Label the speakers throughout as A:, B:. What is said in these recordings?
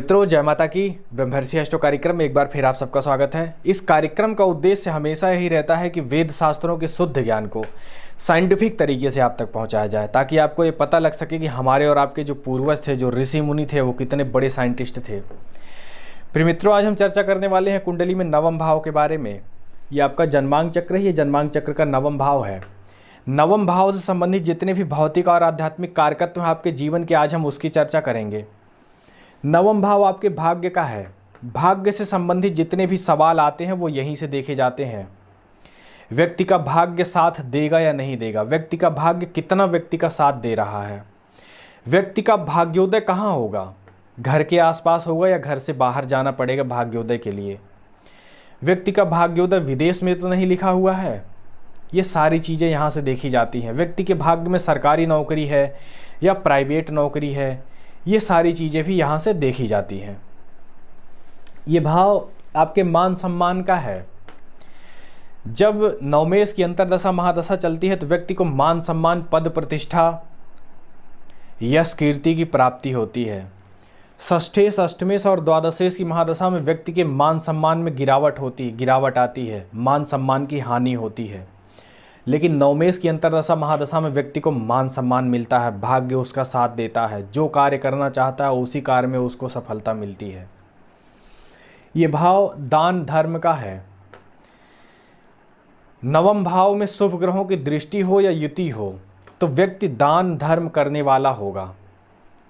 A: मित्रों, जय माता की। ब्रह्मर्षि अष्टो कार्यक्रम में एक बार फिर आप सबका स्वागत है। इस कार्यक्रम का उद्देश्य हमेशा यही रहता है कि वेद शास्त्रों के शुद्ध ज्ञान को साइंटिफिक तरीके से आप तक पहुंचाया जाए, ताकि आपको ये पता लग सके कि हमारे और आपके जो पूर्वज थे, जो ऋषि मुनि थे, वो कितने बड़े साइंटिस्ट थे। प्रिय मित्रों, आज हम चर्चा करने वाले हैं कुंडली में नवम भाव के बारे में। ये आपका जन्मांक चक्र है, ये जन्मांक चक्र का नवम भाव है। नवम भाव से संबंधित जितने भी भौतिक और आध्यात्मिक कारकत्व हैं आपके जीवन के, आज हम उसकी चर्चा करेंगे। नवम भाव आपके भाग्य का है। भाग्य से संबंधित जितने भी सवाल आते हैं वो यहीं से देखे जाते हैं। व्यक्ति का भाग्य साथ देगा या नहीं देगा, व्यक्ति का भाग्य कितना व्यक्ति का साथ दे रहा है, व्यक्ति का भाग्योदय कहाँ होगा, घर के आसपास होगा या घर से बाहर जाना पड़ेगा भाग्योदय के लिए, व्यक्ति का भाग्योदय विदेश में तो नहीं लिखा हुआ है। ये सारी चीज़ें यहाँ से देखी जाती हैं। व्यक्ति के भाग्य में सरकारी नौकरी है या प्राइवेट नौकरी है, ये सारी चीज़ें भी यहाँ से देखी जाती हैं। ये भाव आपके मान सम्मान का है। जब नवमेश की अंतर्दशा महादशा चलती है तो व्यक्ति को मान सम्मान, पद प्रतिष्ठा, यश कीर्ति की प्राप्ति होती है। षष्ठेश, अष्टमेश और द्वादशेश की महादशा में व्यक्ति के मान सम्मान में गिरावट आती है, मान सम्मान की हानि होती है। लेकिन नवमेश की अंतर्दशा महादशा में व्यक्ति को मान सम्मान मिलता है, भाग्य उसका साथ देता है, जो कार्य करना चाहता है उसी कार्य में उसको सफलता मिलती है। ये भाव दान धर्म का है। नवम भाव में शुभ ग्रहों की दृष्टि हो या युति हो तो व्यक्ति दान धर्म करने वाला होगा।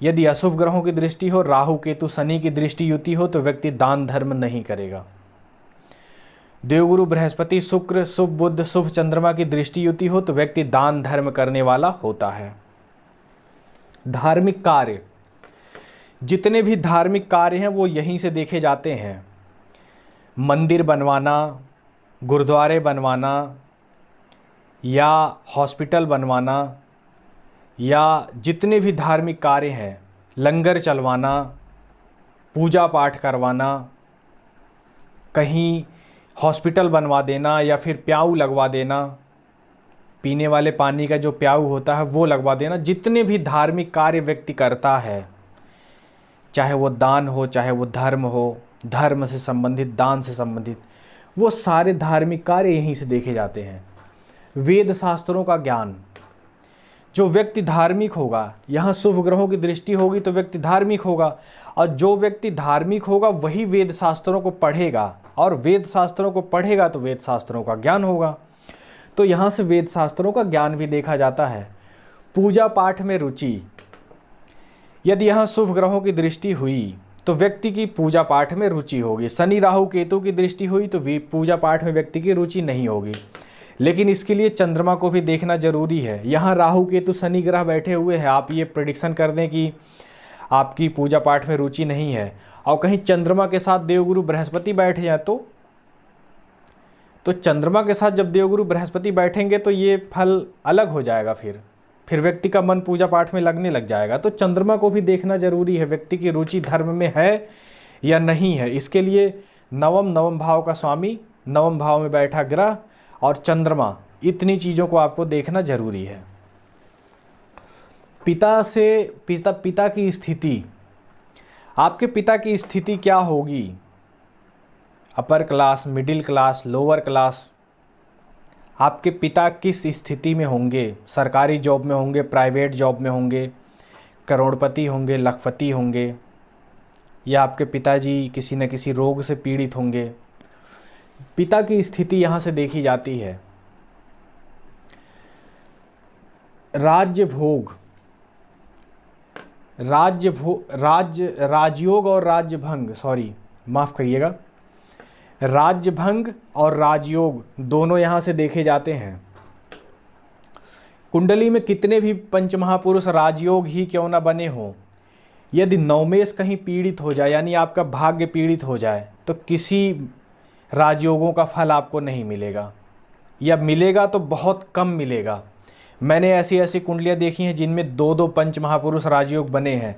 A: यदि अशुभ ग्रहों की दृष्टि हो, राहु केतु शनि की दृष्टि युति हो तो व्यक्ति दान धर्म नहीं करेगा। देवगुरु बृहस्पति शुक्र शुभ बुध शुभ चंद्रमा की दृष्टि युति हो तो व्यक्ति दान धर्म करने वाला होता है। धार्मिक कार्य, जितने भी धार्मिक कार्य हैं वो यहीं से देखे जाते हैं। मंदिर बनवाना, गुरुद्वारे बनवाना या हॉस्पिटल बनवाना, या जितने भी धार्मिक कार्य हैं, लंगर चलवाना, पूजा पाठ करवाना, कहीं हॉस्पिटल बनवा देना या फिर प्याऊ लगवा देना, पीने वाले पानी का जो प्याऊ होता है वो लगवा देना। जितने भी धार्मिक कार्य व्यक्ति करता है, चाहे वो दान हो, चाहे वो धर्म हो, धर्म से संबंधित, दान से संबंधित, वो सारे धार्मिक कार्य यहीं से देखे जाते हैं। वेद शास्त्रों का ज्ञान, जो व्यक्ति धार्मिक होगा, यहाँ शुभ ग्रहों की दृष्टि होगी तो व्यक्ति धार्मिक होगा, और जो व्यक्ति धार्मिक होगा वही वेद शास्त्रों को पढ़ेगा, और वेद शास्त्रों को पढ़ेगा तो वेद शास्त्रों का ज्ञान होगा। तो यहाँ से वेद शास्त्रों का ज्ञान भी देखा जाता है। पूजा पाठ में रुचि, यदि यहाँ शुभ ग्रहों की दृष्टि हुई तो व्यक्ति की पूजा पाठ में रुचि होगी। शनि राहु केतु की दृष्टि हुई तो पूजा पाठ में व्यक्ति की रुचि नहीं होगी। लेकिन इसके लिए चंद्रमा को भी देखना जरूरी है। यहाँ राहु केतु शनि ग्रह बैठे हुए हैं, आप ये प्रेडिक्शन कर दें कि आपकी पूजा पाठ में रुचि नहीं है, और कहीं चंद्रमा के साथ देवगुरु बृहस्पति बैठ जाए तो चंद्रमा के साथ जब देवगुरु बृहस्पति बैठेंगे तो ये फल अलग हो जाएगा। फिर व्यक्ति का मन पूजा पाठ में लगने लग जाएगा। तो चंद्रमा को भी देखना जरूरी है, व्यक्ति की रुचि धर्म में है या नहीं है। इसके लिए नवम भाव का स्वामी, नवम भाव में बैठा ग्रह और चंद्रमा, इतनी चीज़ों को आपको देखना जरूरी है। पिता की स्थिति, आपके पिता की स्थिति क्या होगी, upper class, middle class, lower class, आपके पिता किस स्थिति में होंगे, सरकारी जॉब में होंगे, प्राइवेट जॉब में होंगे, करोड़पति होंगे, लखपति होंगे, या आपके पिताजी किसी न किसी रोग से पीड़ित होंगे। पिता की स्थिति यहाँ से देखी जाती है। राजयोग और राज्यभंग, माफ़ करिएगा, राज्यभंग और राजयोग दोनों यहाँ से देखे जाते हैं। कुंडली में कितने भी पंचमहापुरुष राजयोग ही क्यों ना बने हों, यदि नवमेश कहीं पीड़ित हो जाए, यानी आपका भाग्य पीड़ित हो जाए, तो किसी राजयोगों का फल आपको नहीं मिलेगा, या मिलेगा तो बहुत कम मिलेगा। मैंने ऐसी कुंडलियाँ देखी हैं जिनमें 2-2 पंच महापुरुष राजयोग बने हैं,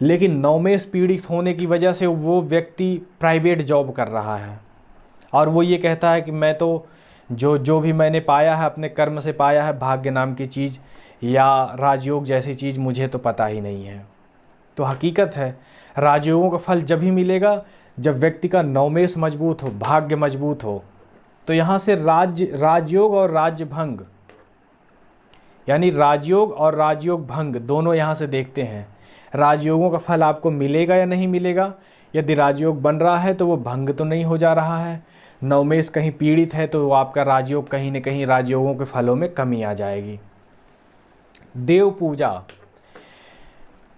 A: लेकिन नवमेश पीड़ित होने की वजह से वो व्यक्ति प्राइवेट जॉब कर रहा है, और वो ये कहता है कि मैं तो जो भी मैंने पाया है अपने कर्म से पाया है, भाग्य नाम की चीज़ या राजयोग जैसी चीज़ मुझे तो पता ही नहीं है। तो हकीकत है राजयोगों का फल जब ही मिलेगा जब व्यक्ति का नवमेश मजबूत हो, भाग्य मजबूत हो। तो यहाँ से राजयोग और राज्यभंग, यानी राजयोग और राजयोग भंग दोनों यहाँ से देखते हैं। राजयोगों का फल आपको मिलेगा या नहीं मिलेगा। यदि राजयोग बन रहा है तो वो भंग तो नहीं हो जा रहा है। नवमेश कहीं पीड़ित है तो आपका राजयोग कहीं न कहीं राजयोगों के फलों में कमी आ जाएगी। देव पूजा,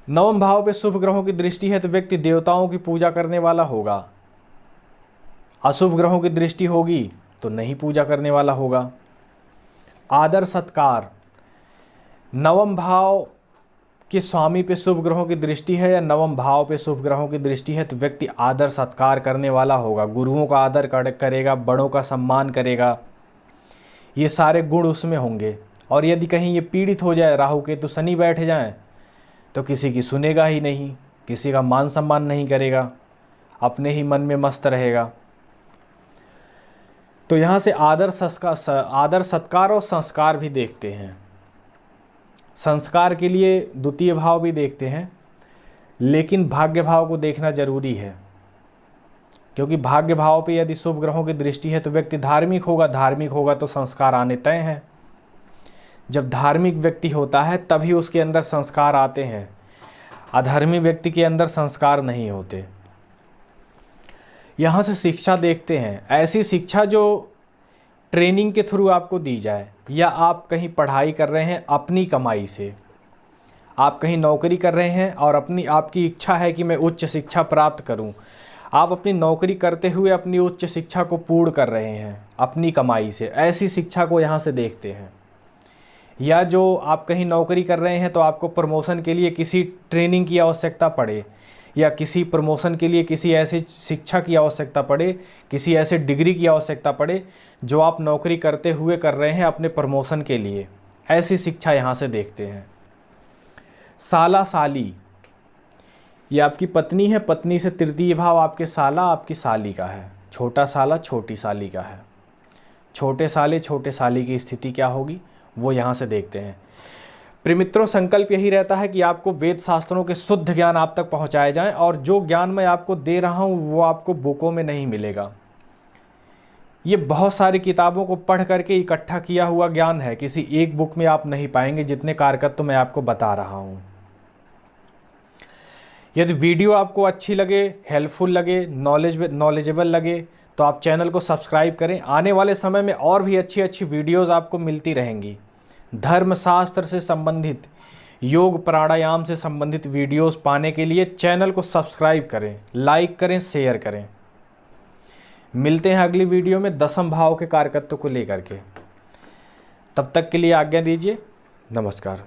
A: नवम भाव पे शुभ ग्रहों की दृष्टि है तो व्यक्ति देवताओं की पूजा करने वाला होगा। अशुभ ग्रहों की दृष्टि होगी तो नहीं पूजा करने वाला होगा। आदर सत्कार, नवम भाव के स्वामी पे शुभ ग्रहों की दृष्टि है या नवम भाव पे शुभ ग्रहों की दृष्टि है तो व्यक्ति आदर सत्कार करने वाला होगा। गुरुओं का आदर करेगा, बड़ों का सम्मान करेगा, ये सारे गुण उसमें होंगे। और यदि कहीं ये पीड़ित हो जाए, राहु केतु शनि बैठ जाए, तो किसी की सुनेगा ही नहीं, किसी का मान सम्मान नहीं करेगा, अपने ही मन में मस्त रहेगा। तो यहाँ से आदर सत्कार और संस्कार भी देखते हैं। संस्कार के लिए द्वितीय भाव भी देखते हैं, लेकिन भाग्य भाव को देखना जरूरी है, क्योंकि भाग्य भाव पे यदि शुभ ग्रहों की दृष्टि है तो व्यक्ति धार्मिक होगा तो संस्कार आने तय हैं। जब धार्मिक व्यक्ति होता है तभी उसके अंदर संस्कार आते हैं, अधर्मी व्यक्ति के अंदर संस्कार नहीं होते। यहाँ से शिक्षा देखते हैं, ऐसी शिक्षा जो ट्रेनिंग के थ्रू आपको दी जाए, या आप कहीं पढ़ाई कर रहे हैं अपनी कमाई से, आप कहीं नौकरी कर रहे हैं और आपकी इच्छा है कि मैं उच्च शिक्षा प्राप्त करूं, आप अपनी नौकरी करते हुए अपनी उच्च शिक्षा को पूर्ण कर रहे हैं अपनी कमाई से, ऐसी शिक्षा को यहाँ से देखते हैं। या जो आप कहीं नौकरी कर रहे हैं तो आपको प्रमोशन के लिए किसी ट्रेनिंग की आवश्यकता पड़े, या किसी प्रमोशन के लिए किसी ऐसी शिक्षा की आवश्यकता पड़े, किसी ऐसे डिग्री की आवश्यकता पड़े जो आप नौकरी करते हुए कर रहे हैं अपने प्रमोशन के लिए, ऐसी शिक्षा यहाँ से देखते हैं। साला साली, ये आपकी पत्नी है, पत्नी से तृतीय भाव आपके साला आपकी साली का है, छोटा साला छोटी साली का है। छोटे साले छोटे साली की स्थिति क्या होगी वो यहाँ से देखते हैं। प्रिय मित्रों, संकल्प यही रहता है कि आपको वेद शास्त्रों के शुद्ध ज्ञान आप तक पहुँचाए जाएं, और जो ज्ञान मैं आपको दे रहा हूँ वो आपको बुकों में नहीं मिलेगा। ये बहुत सारी किताबों को पढ़ करके इकट्ठा किया हुआ ज्ञान है, किसी एक बुक में आप नहीं पाएंगे जितने कारकत्व मैं आपको बता रहा हूँ। यदि वीडियो आपको अच्छी लगे, हेल्पफुल लगे, नॉलेजेबल लगे तो आप चैनल को सब्सक्राइब करें। आने वाले समय में और भी अच्छी अच्छी वीडियोज़ आपको मिलती रहेंगी। धर्मशास्त्र से संबंधित, योग प्राणायाम से संबंधित वीडियोस पाने के लिए चैनल को सब्सक्राइब करें, लाइक करें, शेयर करें। मिलते हैं अगली वीडियो में दसम भाव के कारकत्व को लेकर के। तब तक के लिए आज्ञा दीजिए। नमस्कार।